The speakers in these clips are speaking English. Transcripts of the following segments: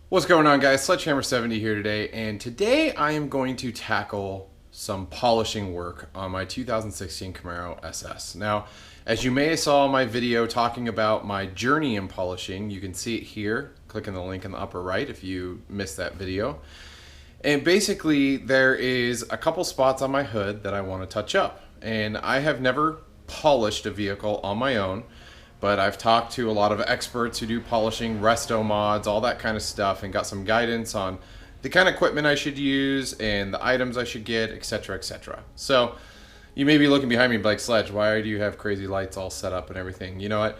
What's going on, guys? Sledgehammer70 here today, and today I am going to tackle some polishing work on my 2016 Camaro SS. Now, as you may have saw in my video talking about my journey in polishing, you can see it here. Click on the link in the upper right if you missed that video. And basically, there is a couple spots on my hood that I want to touch up. And I have never polished a vehicle on my own, but I've talked to a lot of experts who do polishing, resto mods, all that kind of stuff, and got some guidance on the kind of equipment I should use and the items I should get, etc., etc. So you may be looking behind me like, Sledge, why do you have crazy lights all set up and everything? You know what?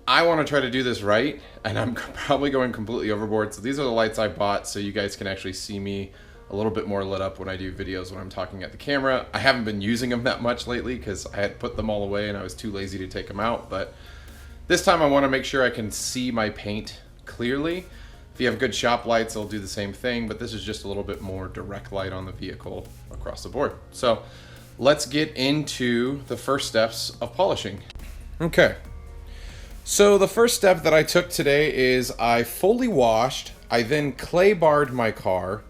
I want to try to do this right, and I'm probably going completely overboard. So these are the lights I bought so you guys can actually see me a little bit more lit up when I do videos when I'm talking at the camera. I haven't been using them that much lately because I had put them all away and I was too lazy to take them out, but this time I want to make sure I can see my paint clearly. If you have good shop lights, they'll do the same thing, but this is just a little bit more direct light on the vehicle across the board. So let's get into the first steps of polishing. Okay, so the first step that I took today is I fully washed, I then clay barred my car,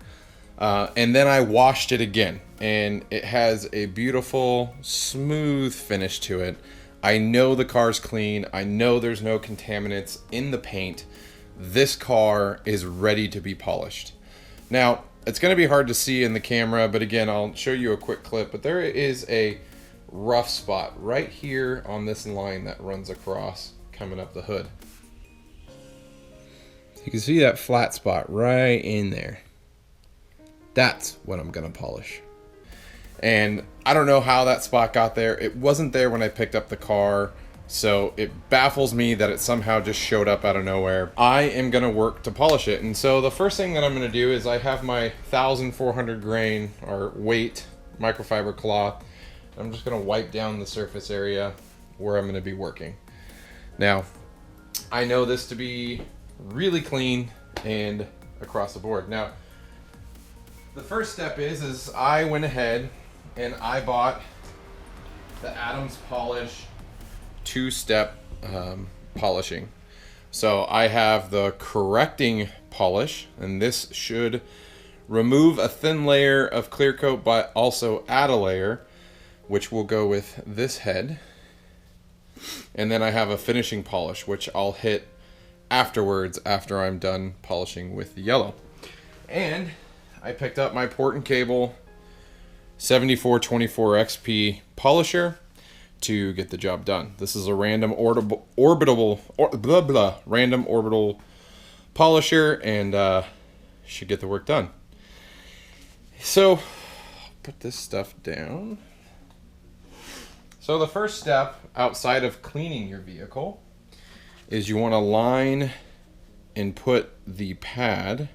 and then I washed it again. And it has a beautiful, smooth finish to it. I know the car's clean. I know there's no contaminants in the paint. This car is ready to be polished. Now, it's going to be hard to see in the camera, but again, I'll show you a quick clip. But there is a rough spot right here on this line that runs across coming up the hood. You can see that flat spot right in there. That's what I'm going to polish. And I don't know how that spot got there. It wasn't there when I picked up the car, so it baffles me that it somehow just showed up out of nowhere. I am gonna work to polish it. And so the first thing that I'm gonna do is I have my 1,400 grain or weight microfiber cloth. I'm just gonna wipe down the surface area where I'm gonna be working. Now, I know this to be really clean and across the board. Now, the first step is I went ahead and I bought the Adams Polish two-step polishing. So I have the correcting polish, and this should remove a thin layer of clear coat but also add a layer, which will go with this head. And then I have a finishing polish, which I'll hit afterwards after I'm done polishing with the yellow. And I picked up my port and cable 7424 XP polisher to get the job done. This is a random orbital polisher, and should get the work done. So put this stuff down. So the first step outside of cleaning your vehicle is you want to line and put the pad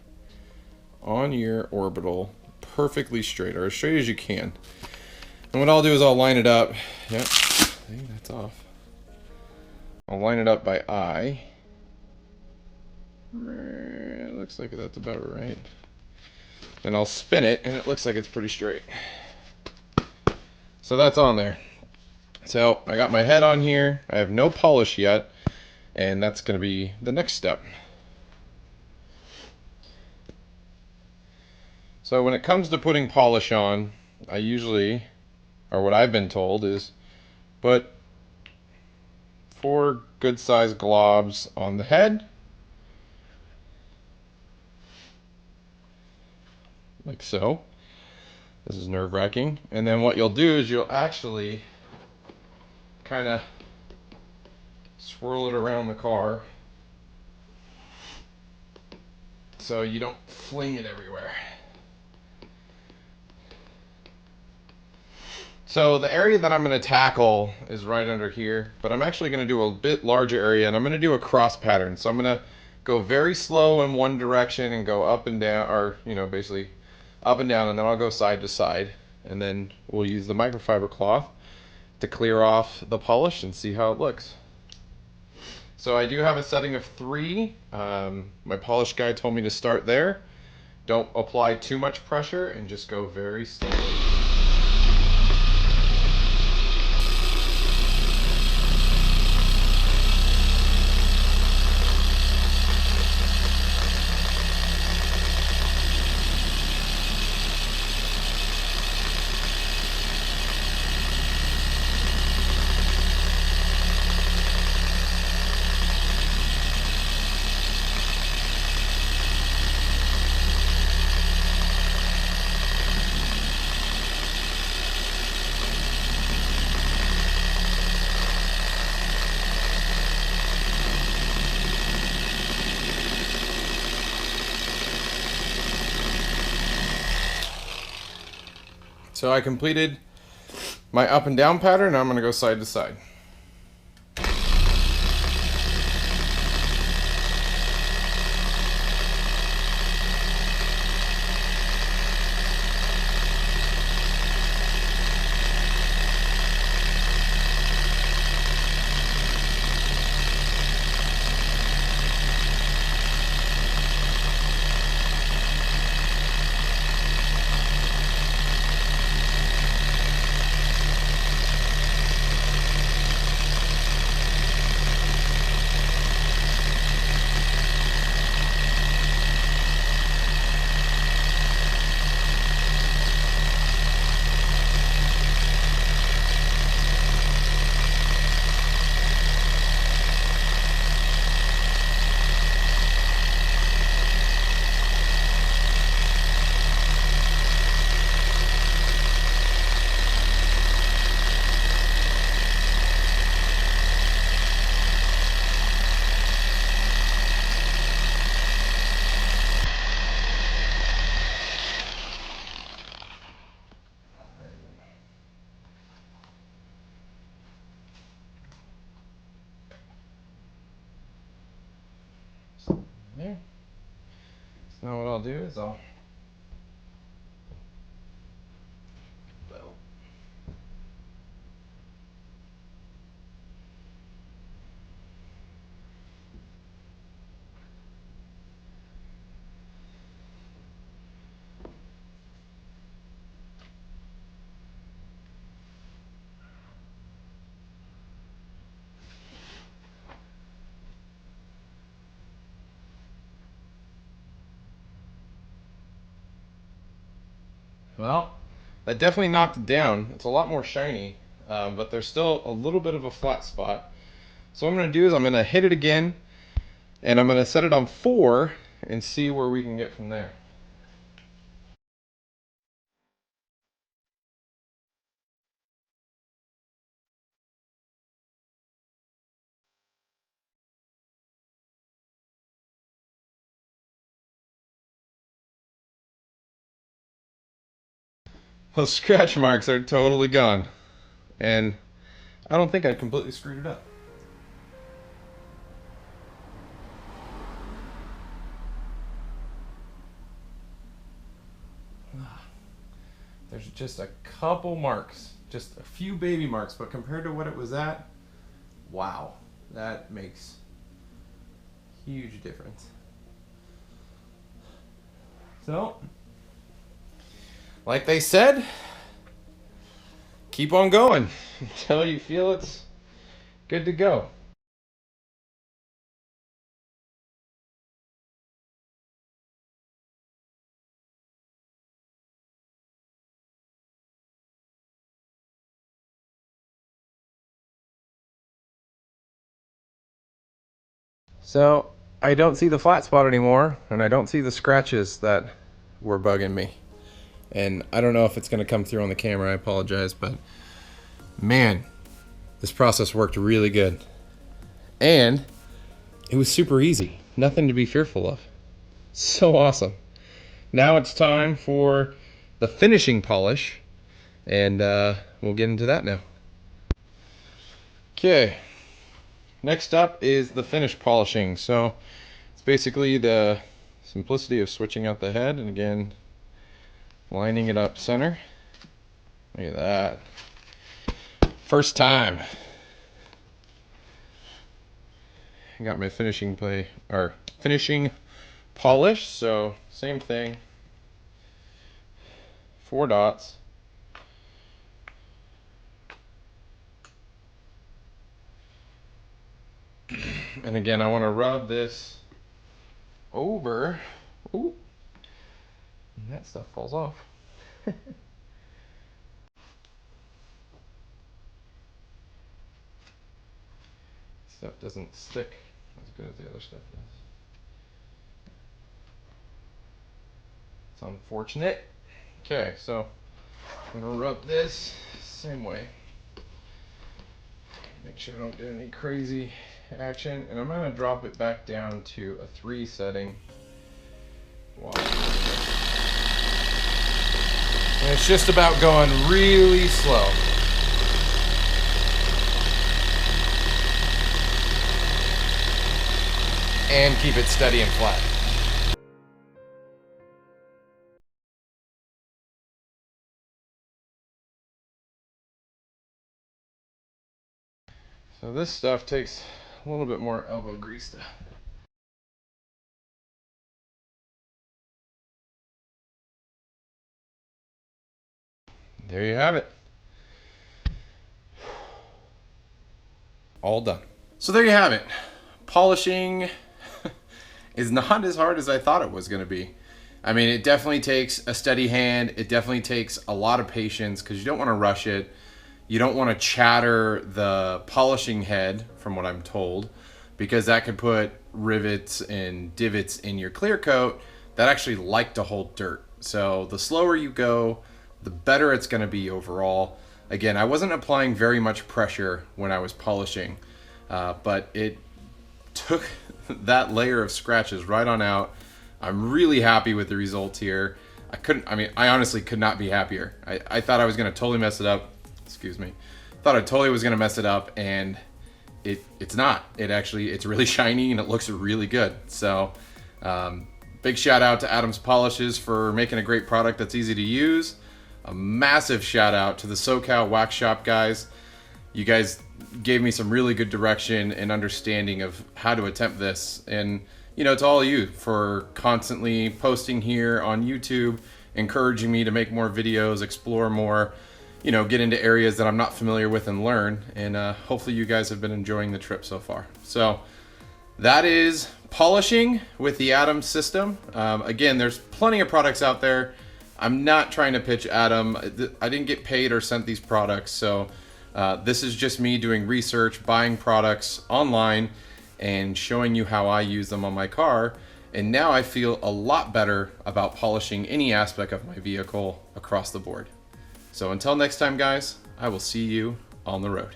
on your orbital perfectly straight, or as straight as you can. And what I'll do is I'll line it up. Yep, see, that's off. I'll line it up by eye. It looks like that's about right. Then I'll spin it, and it looks like it's pretty straight. So that's on there. So I got my head on here. I have no polish yet, and that's going to be the next step. So when it comes to putting polish on, I usually, or what I've been told is, put 4 good sized globs on the head, like so. This is nerve-wracking. And then what you'll do is you'll actually kind of swirl it around the car so you don't fling it everywhere. So the area that I'm going to tackle is right under here, but I'm actually going to do a bit larger area, and I'm going to do a cross pattern. So I'm going to go very slow in one direction and go up and down, or basically up and down, and then I'll go side to side, and then we'll use the microfiber cloth to clear off the polish and see how it looks. So I do have a setting of 3. My polish guy told me to start there. Don't apply too much pressure and just go very slowly. So I completed my up and down pattern. Now I'm going to go side to side. There. So now what I'll do is well, that definitely knocked it down. It's a lot more shiny, but there's still a little bit of a flat spot. So what I'm going to do is I'm going to hit it again, and I'm going to set it on 4 and see where we can get from there. Those scratch marks are totally gone, and I don't think I completely screwed it up. There's just a couple marks, just a few baby marks, but compared to what it was at, wow, that makes huge difference. So, like they said, keep on going until you feel it's good to go. So I don't see the flat spot anymore, and I don't see the scratches that were bugging me. And I don't know if it's going to come through on the camera, I apologize, but man, this process worked really good. And it was super easy, nothing to be fearful of. So awesome. Now it's time for the finishing polish, and we'll get into that now. Okay, next up is the finish polishing. So it's basically the simplicity of switching out the head, and again, lining it up center. Look at that. First time. I got my finishing polish, so same thing. 4 dots. And again, I want to rub this over. Ooh. And that stuff falls off. Stuff doesn't stick as good as the other stuff does. It's unfortunate. Okay, so I'm gonna rub this same way. Make sure I don't get any crazy action, and I'm gonna drop it back down to a 3 setting. Wow. And it's just about going really slow. And keep it steady and flat. So this stuff takes a little bit more elbow grease to. There you have it. All done. So there you have it. Polishing is not as hard as I thought it was going to be. I mean, it definitely takes a steady hand. It definitely takes a lot of patience because you don't want to rush it. You don't want to chatter the polishing head, from what I'm told, because that could put rivets and divots in your clear coat that actually like to hold dirt. So the slower you go, the better it's going to be overall. Again, I wasn't applying very much pressure when I was polishing, but it took that layer of scratches right on out. I'm really happy with the results here. I honestly could not be happier. I thought I was going to totally mess it up. Excuse me. Thought I totally was going to mess it up, and it's not. It's really shiny and it looks really good. So big shout out to Adams Polishes for making a great product that's easy to use. A massive shout out to the SoCal Wax Shop guys. You guys gave me some really good direction and understanding of how to attempt this. And, you know, to all of you for constantly posting here on YouTube, encouraging me to make more videos, explore more, you know, get into areas that I'm not familiar with and learn. And hopefully you guys have been enjoying the trip so far. So that is polishing with the Adams system. Again, there's plenty of products out there. I'm not trying to pitch Adam. I didn't get paid or sent these products. So this is just me doing research, buying products online, and showing you how I use them on my car. And now I feel a lot better about polishing any aspect of my vehicle across the board. So until next time, guys, I will see you on the road.